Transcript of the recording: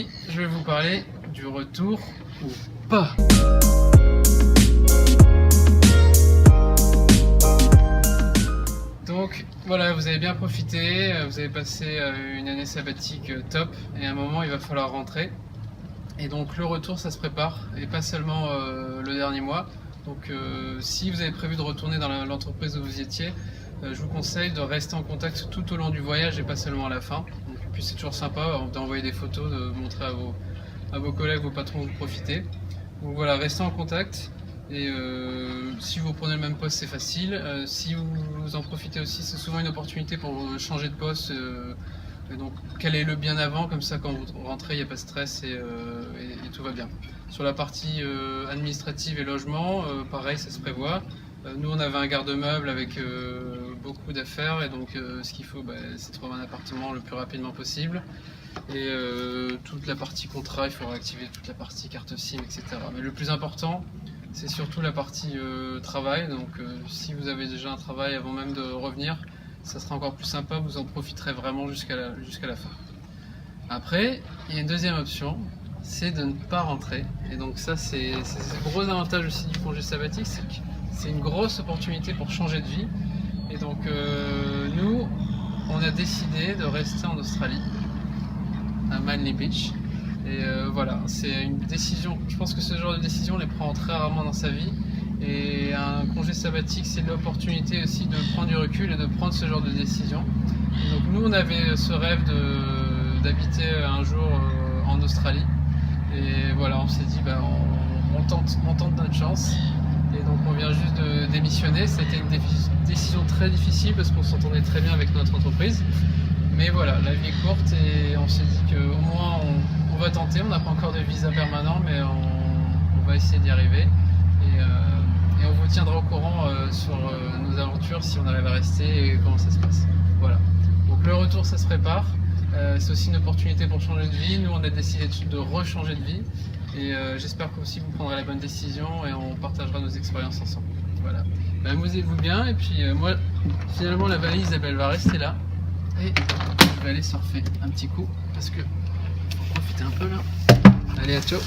aujourd'hui, je vais vous parler du retour ou pas. Donc voilà, vous avez bien profité, vous avez passé une année sabbatique top et à un moment il va falloir rentrer. Et donc le retour ça se prépare et pas seulement le dernier mois. Donc si vous avez prévu de retourner dans l'entreprise où vous étiez, je vous conseille de rester en contact tout au long du voyage et pas seulement à la fin. Donc, et puis c'est toujours sympa d'envoyer des photos, de montrer à vos collègues, vos patrons que vous profitez. Donc voilà, restez en contact. Et si vous prenez le même poste, c'est facile. Si vous en profitez aussi, c'est souvent une opportunité pour changer de poste. Et donc, calez le bien avant, comme ça, quand vous rentrez, il n'y a pas de stress et tout va bien. Sur la partie administrative et logement, pareil, ça se prévoit. Nous, on avait un garde-meuble avec beaucoup d'affaires, et donc ce qu'il faut, c'est trouver un appartement le plus rapidement possible. Et toute la partie contrat, il faudra activer toute la partie carte SIM, etc. Mais le plus important, c'est surtout la partie travail. Donc si vous avez déjà un travail avant même de revenir, ça sera encore plus sympa, vous en profiterez vraiment jusqu'à la fin. Après, il y a une deuxième option, c'est de ne pas rentrer. Et donc ça, c'est le gros avantage aussi du congé sabbatique, c'est que c'est une grosse opportunité pour changer de vie. Et donc nous, on a décidé de rester en Australie, à Manly Beach. Et voilà, c'est une décision, je pense que ce genre de décision, on les prend très rarement dans sa vie. Et un congé sabbatique, c'est l'opportunité aussi de prendre du recul et de prendre ce genre de décision. Et donc nous, on avait ce rêve d'habiter un jour en Australie. Et voilà, on s'est dit, on tente notre chance. Et donc on vient juste de démissionner. C'était une décision très difficile parce qu'on s'entendait très bien avec notre entreprise. Mais voilà, la vie est courte et on s'est dit qu'au moins on va tenter. On n'a pas encore de visa permanent, mais on va essayer d'y arriver. Et on vous tiendra au courant sur nos aventures, si on arrive à rester et comment ça se passe. Voilà. Donc le retour, ça se prépare. C'est aussi une opportunité pour changer de vie. Nous, on a décidé de rechanger de vie. Et j'espère que aussi vous prendrez la bonne décision et on partagera nos expériences ensemble. Voilà. Amusez-vous bien. Et puis moi, finalement, la valise, elle va rester là. Et je vais aller surfer un petit coup parce que faut profiter un peu là. Allez, à ciao.